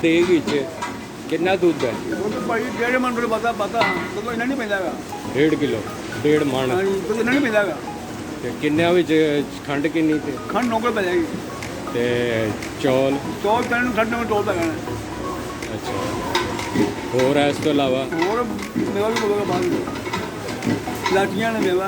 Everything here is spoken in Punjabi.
ਦੇਗ ਵਿੱਚ ਕਿੰਨਾ ਦੁੱਧ ਹੈ? ਉਹ ਤਾਂ ਭਾਈ 1.5 ਮਣ ਨੂੰ ਪਤਾ ਦੁੱਧ ਇੰਨਾ ਨਹੀਂ ਪੈਂਦਾ ਹੈਗਾ। 1.5 ਕਿਲੋ 1.5 ਮਣ। ਦੁੱਧ ਇੰਨਾ ਨਹੀਂ ਪੈਂਦਾ ਹੈਗਾ। ਤੇ ਕਿੰਨਿਆਂ ਵਿੱਚ ਖੰਡ ਕਿੰਨੀ ਤੇ ਖੰਡ 9 ਕਿਲੋ ਪੈ ਜਾਏਗੀ। ਤੇ ਚੌਲ ਤੈਨੂੰ ਖੰਡ ਨੂੰ ਟੋਲ ਪੈਣਾ। ਅੱਛਾ, ਹੋਰ ਇਸ ਤੋਂ ਇਲਾਵਾ ਹੋਰ ਮੇਵਾ ਵੀ ਹੋਵੇਗਾ ਬਾਅਦ ਵਿੱਚ। ਲਾਚੀਆਂ ਨੇ ਮੇਵਾ